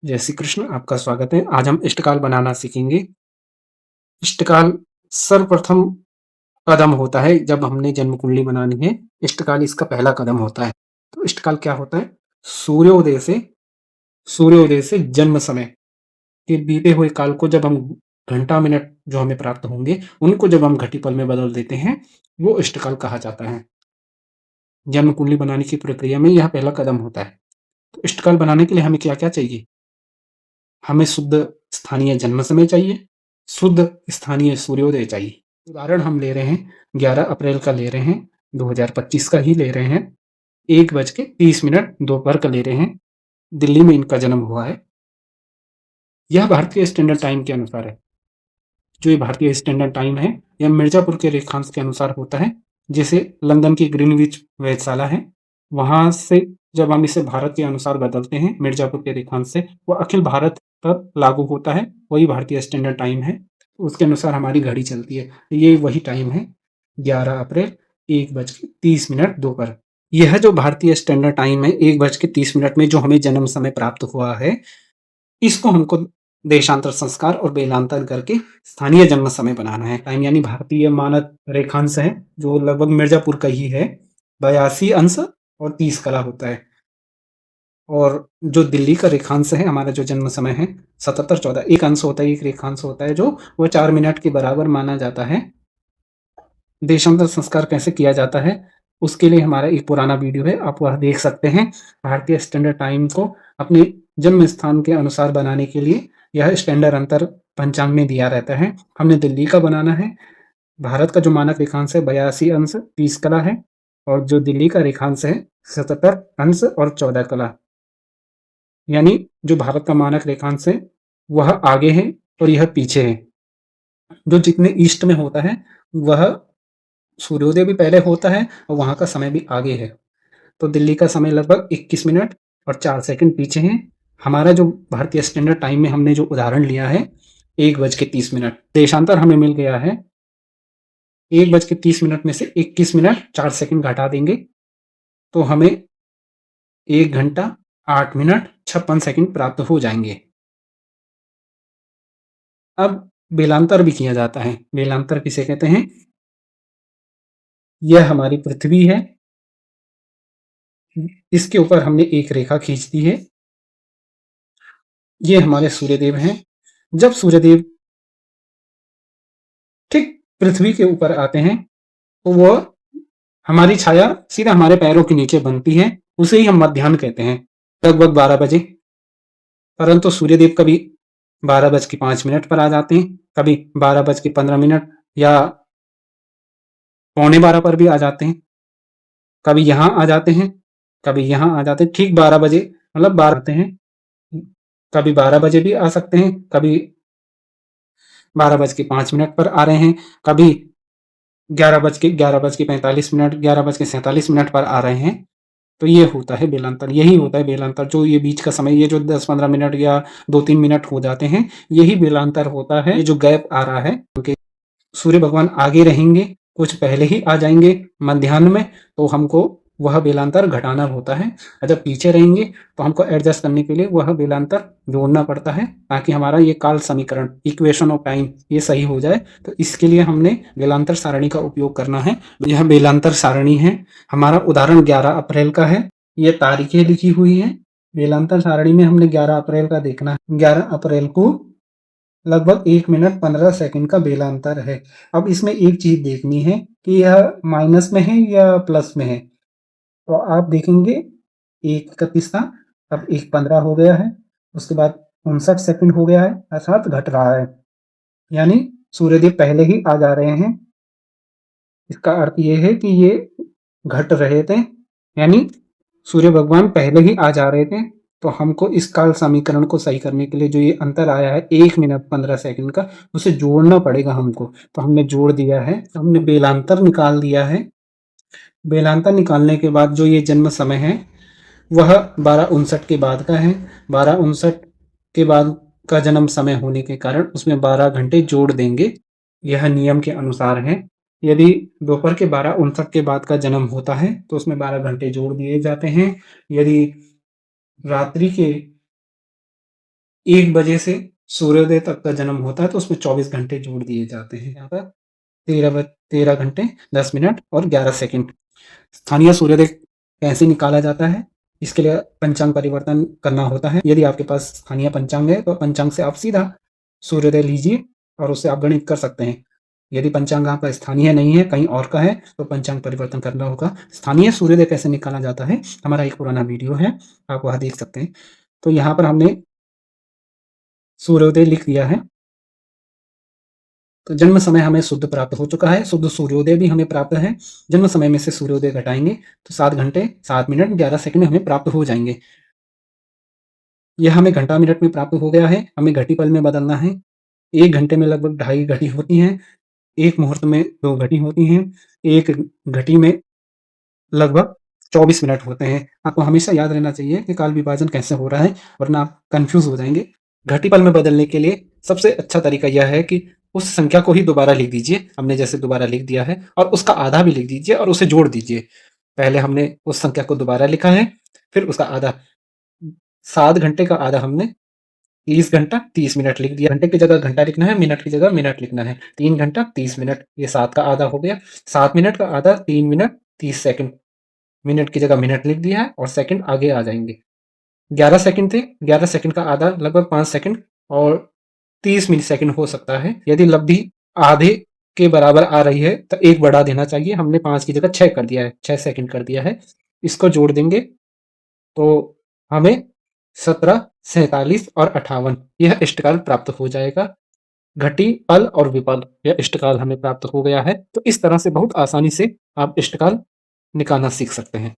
जय श्री कृष्ण, आपका स्वागत है। आज हम इष्टकाल बनाना सीखेंगे। इष्टकाल सर्वप्रथम कदम होता है जब हमने जन्म कुंडली बनानी है, इष्टकाल इसका पहला कदम होता है। तो इष्टकाल क्या होता है? सूर्योदय से सूर्योदय से जन्म समय के बीते हुए काल को जब हम घंटा, मिनट जो हमें प्राप्त होंगे, उनको जब हम घटीपल में बदल देते हैं, वो इष्टकाल कहा जाता है। जन्म कुंडली बनाने की प्रक्रिया में यह पहला कदम होता है। तो इष्टकाल बनाने के लिए हमें क्या-क्या चाहिए? हमें शुद्ध स्थानीय जन्म समय चाहिए, शुद्ध स्थानीय सूर्योदय चाहिए। उदाहरण हम ले रहे हैं, 11 अप्रैल का ले रहे हैं, 2025 का ही ले रहे हैं, 1:30 दोपहर का ले रहे हैं, दिल्ली में इनका जन्म हुआ है। यह भारतीय स्टैंडर्ड टाइम के अनुसार है। जो ये भारतीय स्टैंडर्ड टाइम है, यह मिर्ज़ापुर के रेखांश के अनुसार होता है। जैसे लंदन की ग्रीनविच वेधशाला है, वहाँ से जब हम इसे भारत के अनुसार बदलते हैं, मिर्ज़ापुर के रेखांश से, वो अखिल भारत पर लागू होता है, वही भारतीय स्टैंडर्ड टाइम है। उसके अनुसार हमारी घड़ी चलती है। ये वही टाइम है, 11 अप्रैल 1:30 दोपहर। यह जो भारतीय स्टैंडर्ड टाइम है, 1:30 में जो हमें जन्म समय प्राप्त हुआ है, इसको हमको देशांतर संस्कार और बेलांतर करके स्थानीय जन्म समय बनाना है। टाइम यानी भारतीय मानक रेखांश है, जो लगभग मिर्ज़ापुर का ही है, 82 अंश और 30 कला होता है। और जो दिल्ली का रेखांश है, हमारा जो जन्म समय है, 77-14 एक अंश होता है, एक रेखांश होता है, जो वो 4 मिनट के बराबर माना जाता है। देशांतर संस्कार कैसे किया जाता है, उसके लिए हमारा एक पुराना वीडियो है, आप वह देख सकते हैं। भारतीय स्टैंडर्ड टाइम को अपने जन्म स्थान के अनुसार बनाने के लिए यह स्टैंडर्ड अंतर पंचांग में दिया रहता है। हमने दिल्ली का बनाना है। भारत का जो मानक रेखांश है 82 अंश 30 कला है, और जो दिल्ली का रेखांश है 77 अंश और 14 कला। यानी जो भारत का मानक रेखांश है, वह आगे है और यह पीछे है। जो जितने ईस्ट में होता है, वह सूर्योदय भी पहले होता है और वहाँ का समय भी आगे है। तो दिल्ली का समय लगभग 21 मिनट और 4 सेकंड पीछे है। हमारा जो भारतीय स्टैंडर्ड टाइम में हमने जो उदाहरण लिया है, 1:30 देशांतर हमें मिल गया है। 1:30 में से 21 मिनट 4 सेकंड घटा देंगे, तो हमें 1 घंटा 8 मिनट 56 सेकंड प्राप्त हो जाएँगे। अब बेलांतर भी किया जाता है। बेलांतर किसे कहते हैं? यह हमारी पृथ्वी है। इसके ऊपर हमने एक रेखा खींच दी है। ये हमारे सूर्यदेव हैं। जब सूर्यदेव ठीक पृथ्वी के ऊपर आते हैं, तो वो हमारी छाया सीधा हमारे पैरों के नीचे बनती है। उसे ही हम मध्याह्न कहते हैं, लगभग 12 बजे। परंतु सूर्यदेव कभी 12:05 पर आ जाते हैं, कभी 12:15 या पौने 12 पर भी आ जाते हैं। कभी यहाँ आ जाते हैं, कभी यहाँ आ जाते हैं। ठीक 12 बजे मतलब 12 आते हैं। कभी 12 बजे भी आ सकते हैं, कभी 12:05 पर आ रहे हैं, कभी 11:45 11:47 पर आ रहे हैं। तो ये होता है बेलांतर, यही होता है बेलांतर। जो ये बीच का समय, ये जो 10-15 मिनट या 2-3 मिनट हो जाते हैं, यही बेलांतर होता है। ये जो गैप आ रहा है, क्योंकि सूर्य भगवान आगे रहेंगे, कुछ पहले ही आ जाएँगे मध्याह्न में, तो हमको वह बेलांतर घटाना होता है। और जब पीछे रहेंगे, तो हमको एडजस्ट करने के लिए वह बेलांतर जोड़ना पड़ता है, ताकि हमारा ये काल समीकरण, इक्वेशन ऑफ टाइम, ये सही हो जाए। तो इसके लिए हमने बेलांतर सारणी का उपयोग करना है। यह बेलांतर सारणी है। हमारा उदाहरण 11 अप्रैल का है। ये तारीखें लिखी हुई हैं। बेलांतर सारणी में हमने 11 अप्रैल का देखना है। 11 अप्रैल को लगभग 1 मिनट 15 सेकंड का बेलांतर है। अब इसमें एक चीज़ देखनी है कि यह माइनस में है या प्लस में है। तो आप देखेंगे 1:31 था, अब 1:15 हो गया है, उसके बाद 59 सेकंड हो गया है, अर्थात घट रहा है। यानी सूर्यदेव पहले ही आ जा रहे हैं। इसका अर्थ ये है कि ये घट रहे थे, यानी सूर्य भगवान पहले ही आ जा रहे थे। तो हमको इस काल समीकरण को सही करने के लिए जो ये अंतर आया है 1 मिनट 15 सेकंड का, उसे जोड़ना पड़ेगा हमको। तो हमने जोड़ दिया है, हमने बेलांतर निकाल दिया है। बेलांतर निकालने के बाद जो ये जन्म समय है, वह 12:59 के बाद का है। 12:59 के बाद का जन्म समय होने के कारण उसमें 12 घंटे जोड़ देंगे। यह नियम के अनुसार है। यदि दोपहर के 12:59 के बाद का जन्म होता है, तो उसमें 12 घंटे जोड़ दिए जाते हैं। यदि रात्रि के 1 बजे से सूर्योदय तक का जन्म होता है, तो उसमें 24 घंटे जोड़ दिए जाते हैं यहाँ पर। 13 घंटे 10 मिनट और 11 सेकंड। स्थानीय सूर्योदय कैसे निकाला जाता है? इसके लिए पंचांग परिवर्तन करना होता है। यदि आपके पास स्थानीय पंचांग है, तो पंचांग से आप सीधा सूर्योदय लीजिए और उससे आप गणित कर सकते हैं। यदि पंचांग आपका स्थानीय नहीं है, कहीं और का है, तो पंचांग परिवर्तन करना होगा। स्थानीय सूर्योदय कैसे निकाला जाता है, हमारा एक पुराना वीडियो है, आप वहाँ देख सकते हैं। तो यहाँ पर हमने सूर्योदय लिख दिया है। तो जन्म समय हमें शुद्ध प्राप्त हो चुका है, शुद्ध सूर्योदय भी हमें प्राप्त है। जन्म समय में से सूर्योदय घटाएंगे तो 7 घंटे 7 मिनट 11 सेकंड हमें प्राप्त हो जाएंगे। यह हमें घंटा मिनट में प्राप्त हो गया है, हमें घटी पल में बदलना है। 1 घंटे में लगभग 2.5 घटी होती हैं, 1 मुहूर्त में 2 घटी होती हैं, 1 घटी में लगभग 24 मिनट होते हैं। आपको हमेशा याद रहना चाहिए कि काल विभाजन कैसे हो रहा है, वरना आप कन्फ्यूज़ हो जाएँगे। घटी पल में बदलने के लिए सबसे अच्छा तरीका यह है कि उस संख्या को ही दोबारा लिख दीजिए। हमने जैसे दोबारा लिख दिया है, और उसका आधा भी लिख दीजिए और उसे जोड़ दीजिए। पहले हमने उस संख्या को दोबारा लिखा है, फिर उसका आधा। 7 घंटे का आधा हमने 30 घंटा 30 मिनट लिख दिया। घंटे की जगह घंटा लिखना है, मिनट की जगह मिनट लिखना है। 3 घंटा 30 मिनट, ये 7 का आधा हो गया। 7 मिनट का आधा 3 मिनट 30 सेकंड। मिनट की जगह मिनट लिख दिया है और सेकंड आगे आ जाएँगे। 11 सेकंड थे, 11 सेकंड का आधा लगभग 5 सेकंड और 30 मिली सेकंड हो सकता है। यदि लब्धि आधे के बराबर आ रही है, तो 1 बढ़ा देना चाहिए। हमने 5 की जगह 6 कर दिया है, 6 सेकंड कर दिया है। इसको जोड़ देंगे तो हमें 17, 47 और 58 यह इष्टकाल प्राप्त हो जाएगा। घटी, पल और विपल यह इष्टकाल हमें प्राप्त हो गया है। तो इस तरह से बहुत आसानी से आप इष्टकाल निकालना सीख सकते हैं।